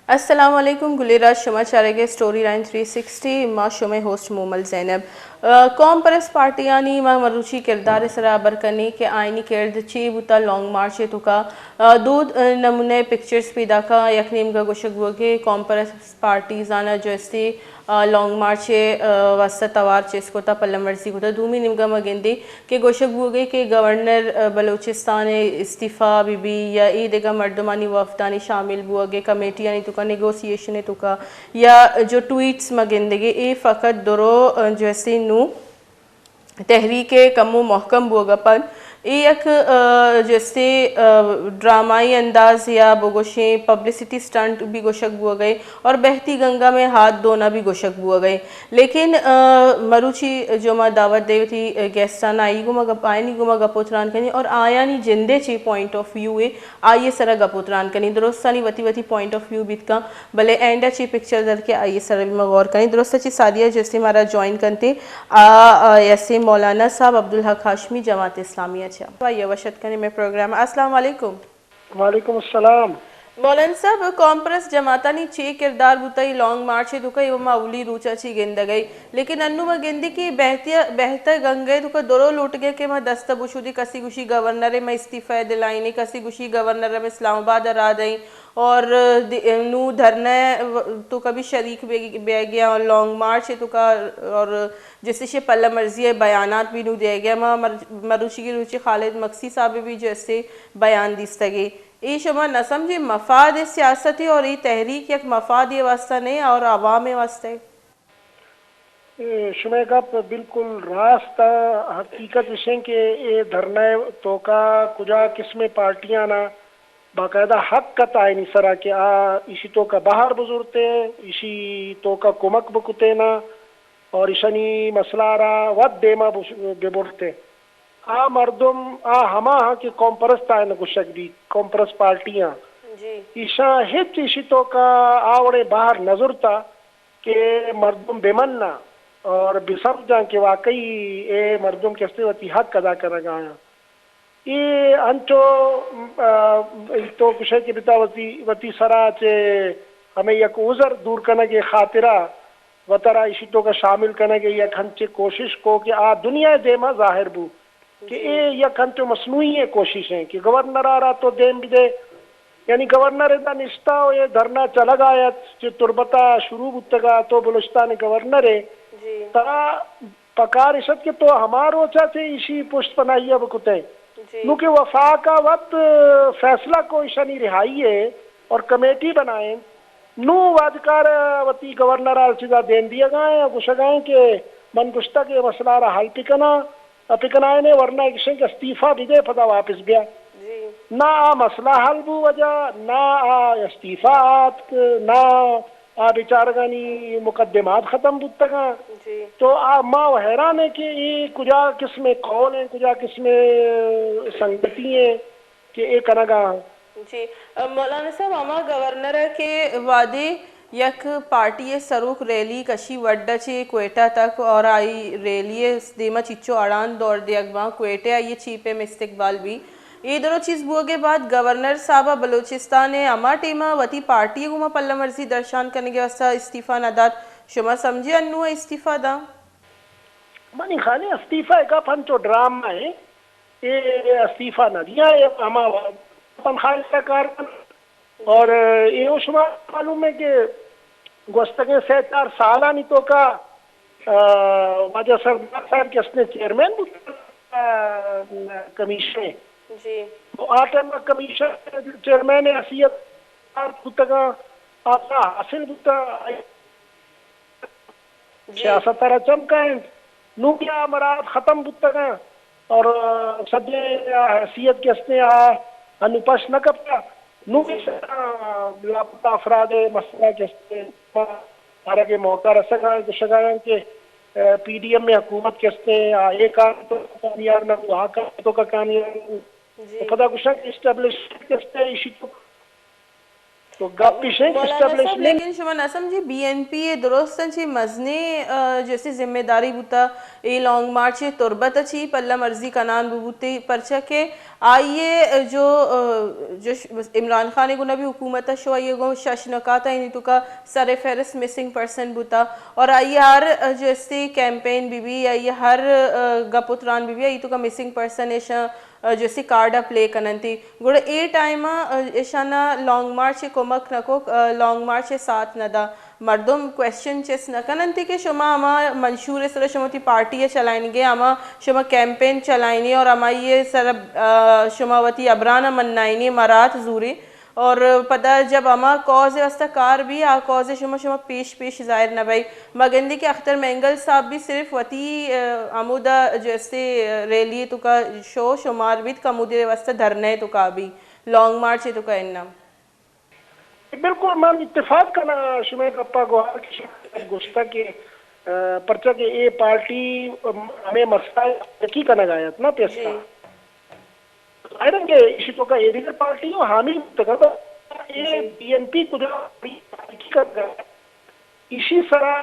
السلام علیکم گلیراج شما چارگے سٹوری لائن 360 ما شما ہوسٹ مومل زینب قوم پرست پارٹیانی ما مروچی کردار سرا برکنی کہ آئینی کرد چی بوتا لانگ مارچ تو کا دود نمونے پکچرز پیدا کا یکنیم کا گوشک بوگے قوم پرست پارٹیز آنا جو استی لانگ مارچ واسطہ توار چیس کو تا پلم ورزی کو تا دومی نمگا مگندی کہ گوشک بوگے کہ گورنر بلوچستان استعفیٰ بی بی یا ای دیگا مردمانی وفدانی شامل بوگے کمیٹی یعنی تو کا نیگوسیشن تو کا یا جو ٹویٹس مگندگی اے فقط درو جو استی نو تحریک کم و محکم بوگا پن ایک جیسے ڈرامائی انداز یا بگوشیں پبلسٹی سٹنٹ بھی گوشک بو گئے اور بہتی گنگا میں ہاتھ دھونا بھی گوشک بو گئے لیکن مروچی جو ما دعوت دے تھی گیسٹان آئی گو ما آئینی گو ما گپوتران کنی اور آیا نی جندے چی پوائنٹ آف ویو ہے آئیے سرا گپوتران کنی درستانی وتی پوائنٹ آف ویو بیت کا بلے اینڈا چی پکچر در کے آئیے سرا بھی مغور کنی درستا چی سادیہ جیسے مارا جوائن کنتے ایسے مولانا صاحب عبدالحق ہاشمی جماعت اسلامیہ چھا یہ وشد کرنے میں پروگرام. السلام علیکم. وعلیکم السلام. مولانا صاحب قوم پرست جماعتانی چی کردار بوتائی لانگ مارچ دکائی وما اولی روچا چی گندگئی لیکن انو ما گندی کی بہتر گنگے دکا درو لوٹ گئے کہ ما دستا بشودی کسی گوشی گورنر میں استعفیٰ دلائنی کسی گوشی گورنر میں اسلام آباد ارا دیں اور نو دھرنے تو کبھی شریک بے گیا اور لانگ مارچ تو کا اور جیسے شے پلہ مرضی بیانات بھی نو دے گیا ما مروچی کی روچی خالد مکسی صاحب بھی جیسے بیان دیستگی ای شما نہ سمجھے مفاد سیاستی اور ای تحریک یک مفاد یہ واسطہ نہیں اور عوام واسطہ شما گپ بالکل راست حقیقت وشیں کہ یہ دھرنے تو کا کجا قسم پارٹیاں نا باقاعدہ حق کا تعین سرا کہ اسی تو کا باہر بزرتے اسی تو کا کمک بکتے نا اور اشنی مسئلہ را ود دیما ببرتے مردم ہما کہ قوم پرست آئے نگوشک بھی قوم پرست پارٹیاں ایشا ہچ اسی تو کا آوڑے باہر نظر تا کہ مردم بمننا اور بسمجھا کہ واقعی اے مردم کستے وتی حق ادا کر رہا ہیں یہ انچو تو کشے کے بتا وتی سرا چے ہمیں یک عذر دور کرنے کے خاطرہ وطرہ اسی تو کا شامل کرنے کے یک ہنچے کوشش کو کہ دنیا دیما ظاہر بو کہ اے یک ہنچو مصنوعی کوشش ہیں کہ گورنر آ رہا تو دیم بھی دے یعنی گورنر ادا نشتا ہو یہ دھرنا چلا گایا جو تربتا شروع بتگا تو بلوچستان گورنر ہے ترا پکار اشد کے تو ہمارو چاہتے اسی پشت پناہیہ بکتے کیونکہ وفا کا وقت فیصلہ کو اشانی رہائی ہے اور کمیٹی بنائیں نو واجکار وتی گورنر آلچدہ دین دیا گئے اور کچھ گئے کہ من گشتہ کے مسئلہ رہا حل پکنائے نے ورنہ کسی کا استعفیٰ بھی دے پتا واپس گیا نہ مسئلہ حل بو وجہ نہ استعفاءات نہ بیچارگانی مقدمات ختم بودتگا تو ماں حیران ہے کہ یہ کجا قسم کون ہیں کجا قسم سنگتی ہیں کہ ایک کنگا جی مولانا صاحب اما گورنر کے وعدے یک پارٹی سروک ریلی کشی وڈا چے کوئٹہ تک اور آئی ریلی دیما چچو اڑان دور دے اگواں کوئٹہ آئی چیپے میں استقبال بھی یہ دونوں چیز بو کے بعد گورنر صاحبہ بلوچستان اما ٹیما وتی پارٹی کو ما پلہ مرضی درشان کرنے کے واسطہ استعفیٰ نہ داد شما سمجھے انو استعفیٰ دا منی خالی استعفیٰ کا پنچو ڈرامہ ہے یہ استعفیٰ نہ دیا ہے اما پن خالی کا کار اور یہ شما معلوم ہے کہ گوستگیں 4 سالہ نہیں تو کا وجہ سردار صاحب کے اسنے چیئرمین کمیشن جی تو آٹم کمیشن چیئرمین حیثیت بودتگا آتا حاصل بودتا سیاست ترہ چمکائیں نو کیا مراد ختم بودتگا اور صدر حیثیت کے اسنے انو پش نہ کپتا نو لاپتا افراد مسئلہ کے اسنے ہارا کے موقع رسگائیں کہ پی ڈی ایم میں حکومت کے اسنے ایک آن تو کامیاب نہ وہاں کا تو کا کامیاب پتہ کچھ اسٹیبلش کے اسنے اسی تو تو گپ پیشیں مولانا صاحب اسٹیبلشمنٹ لیکن شما نسم جی بی این پی درست چی مزنے جیسی ذمہ داری بوتا ای لانگ مارچ تربت چی پلہ مرضی کنان بوتی پرچہ کے آئیے جو عمران خان کو نبی حکومت شو آئیے گو ششنکاتا ہی نہیں تو کا سر فہرست مسنگ پرسن بوتا اور آئیے ہر جیسی کیمپین بھی آئیے ہر گپتران بھی آئی تو کا مسنگ پرسن ایشا جیسی کارڈا پلے کنن تھی گوڑا اے ٹائم ایشانا لانگ مارچ کمک نکو لانگ مارچ ساتھ ندا مردم کویسچن چیس نکنن تھی کہ شما اما منشور سر شما تی پارٹی چلائیں گے اما شما کیمپین چلائیں اور اما یہ سر شما وتی ابرانا منائیں مرات زوری اور پتہ جب اما کوز واسطہ کار بھی آ کوز شما پیش ظاہر نہ بھائی مگندی کے اختر مینگل صاحب بھی صرف وتی عمودہ جیسے ریلی تو کا شو شمار بھی کمودے واسطہ دھرنے تو کا بھی لانگ مارچ تو کا انم بالکل من اتفاق کرنا شمع گپا گوہر کی گشتہ کے پرچہ کے اے پارٹی ہمیں مسئلہ یقی کا نگایت نا پیستا ظاہر کہ اسی تو کا ایڈیگر پارٹی ہو حامی متقب اے بی این پی کدھر یقی کا نگایت اسی طرح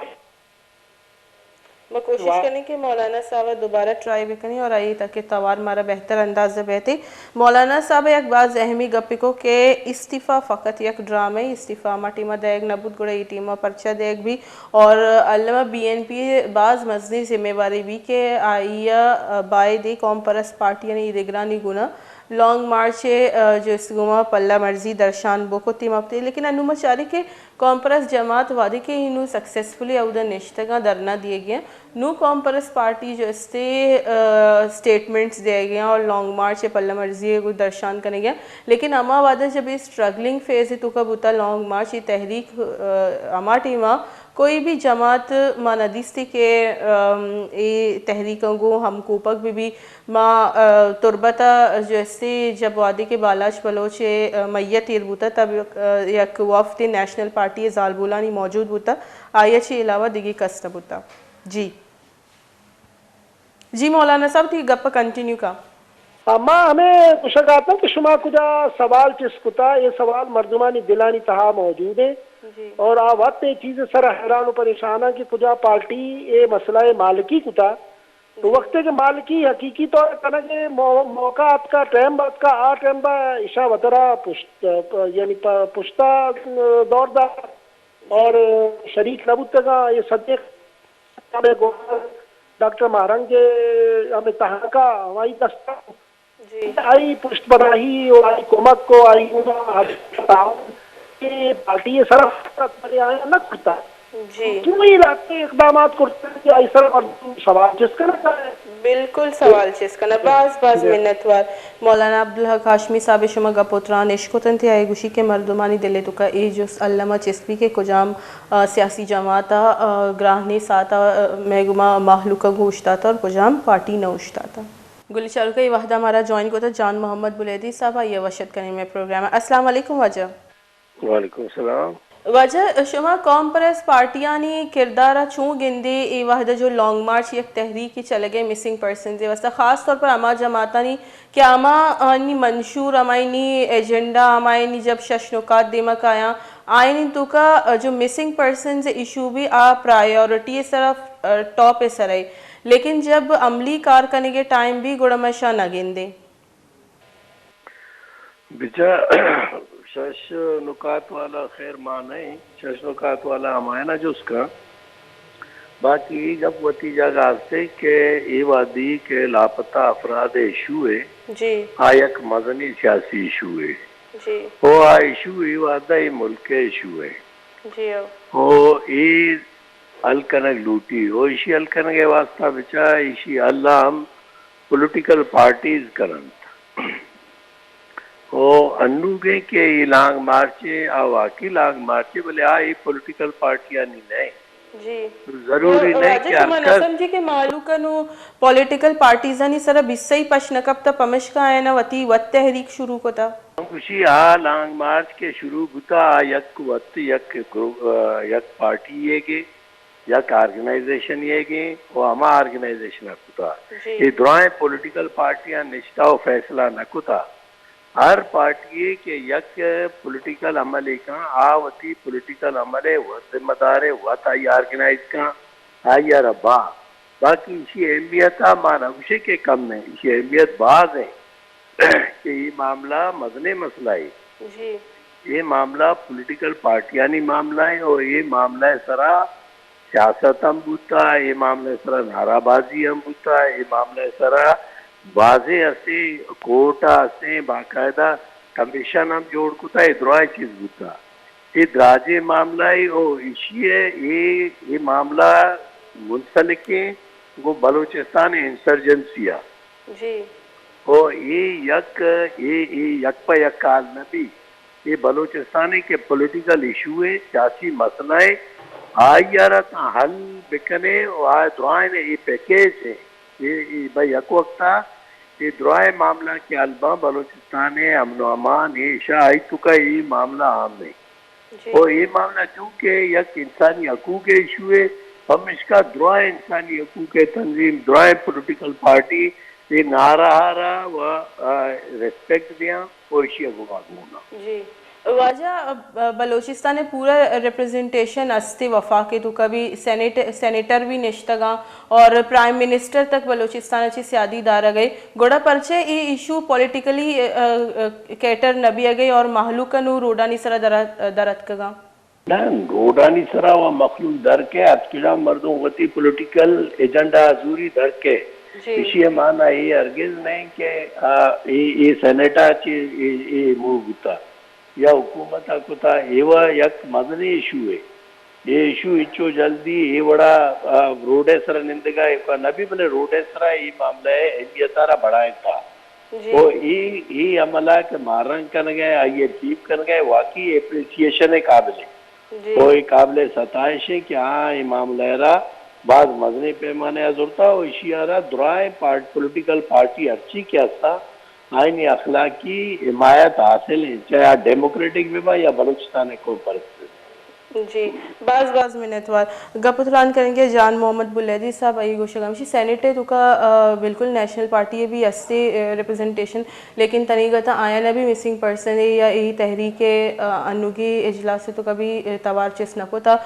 میں کوشش کرنے کہ مولانا صاحب دوبارہ ٹرائی بھی کریں اور آئی تاکہ توار مارا بہتر انداز سے بہتے مولانا صاحب ایک بعض اہمی گپی کو کہ استعفیٰ فقط یک ڈرامہ استعفیٰ ما ٹیمہ دیگ نبود گڑا یہ ٹیمہ پرچہ دیگ بھی اور علمہ بی این پی بعض مزنی ذمہ واری بھی کہ آئیہ بائی دی قوم پرست پارٹی یعنی ادگرانی گنا لانگ مارچ جو اس گما پلہ مرضی درشان بوکو تیم اپتے لیکن انو چاری کے قوم پرست جماعت وادی کے انو سکسیسفلی اودہ نشتگاں درنا دیے گئے نو قوم پرست پارٹی جو استے سٹیٹمنٹس دے گئے اور لانگ مارچ پلہ مرضی کو درشان کرنے گیا لیکن اما وعدہ جب یہ سٹرگلنگ فیز ہے تو کا بوتا لانگ مارچ یہ تحریک اما ٹیمہ کوئی بھی جماعت ما ندیستی کہ ای تحریکوں کو ہم کوپک بھی ما تربتا جیسے جب وادی کے بالاش بلوچ میت ایر بوتا تب یک وفد نیشنل پارٹی زالبولانی موجود بوتا آیا چی علاوہ دیگی کسٹ بوتا جی مولانا صاحب تھی گپا کنٹینیو کا اما ہمیں کچھ آتا کہ شما کجا سوال چس کتا یہ سوال مردمانی دلانی تہا موجود ہے اور وقت یہ چیز سر حیران و پریشانہ کہ کجا پارٹی یہ مسئلہ مالکی کتا تو وقت کے مالکی حقیقی طور پر کہ موقع آپ کا ٹائم بعد کا ٹائم با عشاء وطرہ یعنی پشتہ دور دا اور شریک نبوت کا یہ صدیق ڈاکٹر مہرنگ کے ہمیں تحقہ ہماری دستہ آئی پشت براہی اور آئی کمک کو آئی پارٹی یہ سرف آیا نہ کرتا کیوں یہ علاقے اقدامات کرتے ہیں کہ آئی سرف سوال جس کا نہ بالکل سوال چیز کرنا باز منتوار مولانا عبدالحق ہاشمی صاحب شما گپوتران عشقوتن تھی آئے گوشی کے مردمانی دلے تو کا ای جو علامہ چسپی کے کجام سیاسی جماعتا گراہنی ساتا میگما محلوکہ گوشتا تھا اور کجام پارٹی نوشتا تھا گلی چارو کا یہ وحدہ ہمارا جوائن کو تھا جان محمد بلیدی صاحب آئیے وشد کرنے میں پروگرام ہے السلام علیکم وجہ وعلیکم السلام وجہ شما قوم پرست پارٹیانی کردارہ چون گندے ای وحدہ جو لانگ مارچ یک تحریکی چلے گئے مسنگ پرسن دے واسطہ خاص طور پر اما جماعتانی کہ اما آنی منشور امائنی ایجنڈا امائنی جب ششنکات دیمک آیا آئینی تو کا جو مسنگ پرسنز ایشو بھی پرائیورٹی صرف ٹاپ سر ہے لیکن جب عملی کار کرنے کے ٹائم بھی گڑمشا نہ گندے بچا شش نکات والا خیر مانے شش نکات والا ہمائنا جو اس کا باقی جب وتی جگہ سے کہ یہ وادی کے لاپتہ افراد ایشو ہے جی آیک مدنی سیاسی ایشو ہے جی وہ ایشو یہ وعدہ ملک ایشو ہے جی وہ یہ الکنگ لوٹی وہ اسی الکنگ کے واسطہ بچا اسی اللہ ہم پولیٹیکل پارٹیز کرنت وہ انو گے کہ یہ لانگ مارچے واقعی لانگ مارچے بلے یہ پولیٹیکل پارٹیاں نہیں جی ضروری نہیں کہ شما نسم جی کے معلوم کنو پولیٹیکل پارٹیزانی سر بس ہی پشنکب تا پمشکا ہے نا وتی وط تحریک شروع کو تا خوشی لانگ مارچ کے شروع ہوتا یک وقت یک پارٹی یہ گے یک آرگنائزیشن یہ گے وہ ہما آرگنائزیشن ہوتا یہ دعائیں پولیٹیکل پارٹیاں نشتہ و فیصلہ نہ کتا ہر پارٹی کے یک پولیٹیکل عمل کا آوتی پولیٹیکل عمل و ذمہ دار و تائی آرگنائز کا آیا ربا باقی اسی اہمیت مانا اسے کے کم ہے اسی اہمیت بعض ہے کہ یہ معاملہ مدنی مسئلہ ہے جی یہ معاملہ پولیٹیکل پارٹیانی معاملہ ہے اور یہ معاملہ سرا سیاست ہم بوتا ہے یہ معاملہ سرا نعرہ بازی ہم بوتا ہے یہ معاملہ سرا واضح ہستے کوٹا ہستے باقاعدہ کمیشن ہم جوڑ کتا ہے درائے چیز بوتا یہ دراجے معاملہ ہے اور اسی ہے یہ معاملہ منسلک ہے وہ بلوچستان انسرجنسیا جی اور یہ یک پا یک کال نبی یہ بلوچستان کے پولیٹیکل ایشو ہے سیاسی مسئلہ ہے آئی یارا تا حل بکنے اور دعائیں یہ پیکیج ہے یہ بھائی یک وقتا یہ دعائیں معاملہ کے البا بلوچستان ہے امن و امان ہے شاہ تو کا یہ معاملہ عام ہے اور یہ معاملہ چونکہ یک انسانی حقوق کے ایشو ہے ہم اس کا دعائیں انسانی حقوق کے تنظیم دعائیں پولیٹیکل پارٹی یہ نارا و ریسپیکٹ دیا اور اسی اگواد ہونا جی واجہ بلوچستان پورا ریپریزنٹیشن استے وفاقی تو کبھی سینیٹر بھی نشتگاں اور پرائم منسٹر تک بلوچستان اچھی سیادی دارا گئے گوڑا پرچے یہ ایشو پولیٹیکلی کیٹر نبی گئی اور محلوک نو روڈانی سرا درت کگاں روڈانی سرا و مخلوق در کے اتکڑا مردوں وطی پولیٹیکل ایجنڈا حضوری در کے اسی معنی یہ ارگز نہیں کہ یہ سینیٹا یہ موو ہوتا یا حکومت کتا ایوہ یک مدنی ایشو ہے یہ ایشو اچو جلدی یہ بڑا روڈے سرا نندگا نبی بلے روڈے سرا یہ معاملہ ہے اہمیتارا بڑھائے تھا وہ یہ عملہ کہ مارنگ کن گئے آئیے چیپ کن گئے واقعی اپریسیشن قابل ہے وہ قابل ستائش ہے کہ ہاں یہ معاملہ رہا بعض مدنی پیمانے ازورتا اور اسی آرہا درائیں پولیٹیکل پارٹی ارچی کیا تھا آئینی اخلاقی حمایت حاصل ہے چاہے ڈیموکریٹک بھی با یا بلوچستان کو پرست جی بعض منتوار گپتران کریں گے جان محمد بلیدی صاحب آئی گوشگامشی سینیٹے تو کا بالکل نیشنل پارٹی بھی استے ریپریزنٹیشن لیکن تنیگتا آیا نہ بھی مسنگ پرسن ہے یا یہی تحریک انوگی اجلاس سے تو کبھی توار چس نہ کو تھا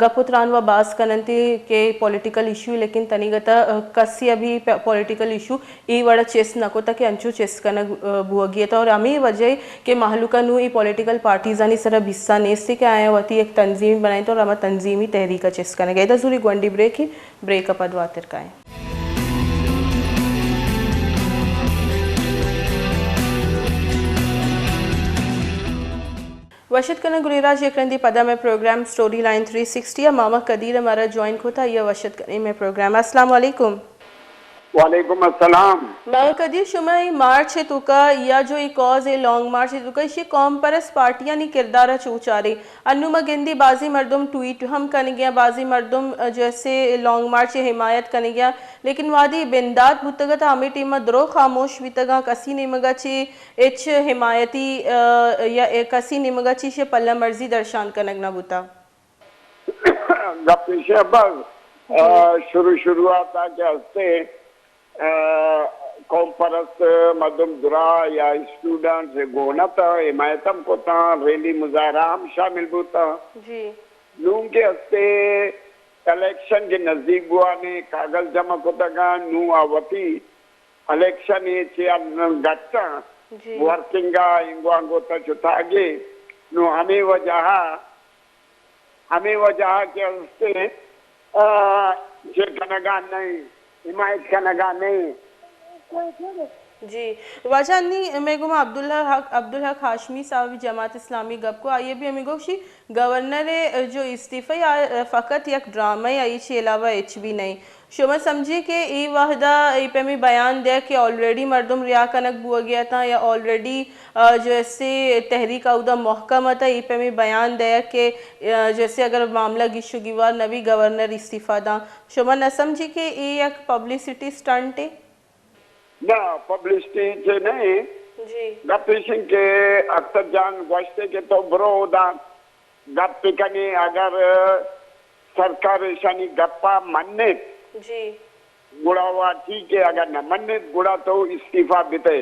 گپتران و باز کننتی کے پولیٹیکل ایشو لیکن تنیگتا کسی ابھی پولیٹیکل ایشو ای وڑا چس نہ کو تھا کہ انچو چس کا نہ بوگیا تھا اور ہمیں وجہ کہ محلوکہ نو ای پولیٹیکل پارٹیزانی سرب حصہ نیستے کہ آیا ہوتی ایک تنظیم بنائی تو اور ہمیں تنظیمی تحریکہ چسکانے گئے تھا ضروری گونڈی بریک ہی بریک اپ ادواتر کائیں وشد کنن گریراج یکرندی پدا میں پروگرام سٹوری لائن 360 ماما قدیر ہمارا جوائن کو تھا یہ وشد کنن میں پروگرام السلام علیکم وعلیکم السلام ماما قدیر شما ای مارچ ہے تو کا یا جو ای کاز ہے لانگ مارچ ہے تو کا اسی قوم پرس پارٹیاں نی کردارہ چوچارے انو گندی بازی مردم ٹویٹ ہم کرنے گیا بازی مردم جیسے لانگ مارچ حمایت کرنے گیا لیکن وادی بندات بھتگا تھا ہمیں ٹیمہ درو خاموش بیتگا کسی نمگا چی اچ حمایتی یا کسی نمگا چی شے پلہ مرضی درشان کنگ نہ بوتا گپی شہباز شروعات آ کے ہستے قوم پرست مردم درا یا اسٹوڈنٹ سے گونا تھا حمایتم کو تھا ریلی مظاہرہ ہم شامل بوتا جی نون کے ہستے الیکشن کے نزدیک بوانے کاغذ جمع کو تگا نو آوتی الیکشن چیا گٹا ورکنگا انگو تا چتا گے نو ہمیں وجہ کے ہستے کنگا نہیں حمایت کنگا نہیں جی واجہ نہیں میں گو عبدالحق ہاشمی صاحب جماعت اسلامی گپ کو آئیے بھی ہمیں گو شی گورنر جو استعفی فقط یک ڈرامہ آئی چی علاوہ اچ بھی نہیں شما سمجھے کہ ای وحدہ ای پہ میں بیان دیا کہ آلریڈی مردم ریا کنک بوا گیا تھا یا آلریڈی جیسے تحریک آودہ محکمہ تھا ای پہ میں بیان دیا کہ جیسے اگر معاملہ گشو گیوار نبی گورنر استعفی دا شما نہ سمجھے کہ ای یک پبلسٹی سٹنٹ ہے نہ پبلسٹی سے نہیں گپی سنگھ کے اختر جان گوشتے کے تو برو دا گپ کنی اگر سرکار شانی گپا منت گڑا ہوا ٹھیک ہے اگر نہ منت گڑا تو استعفیٰ بیتے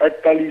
48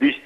20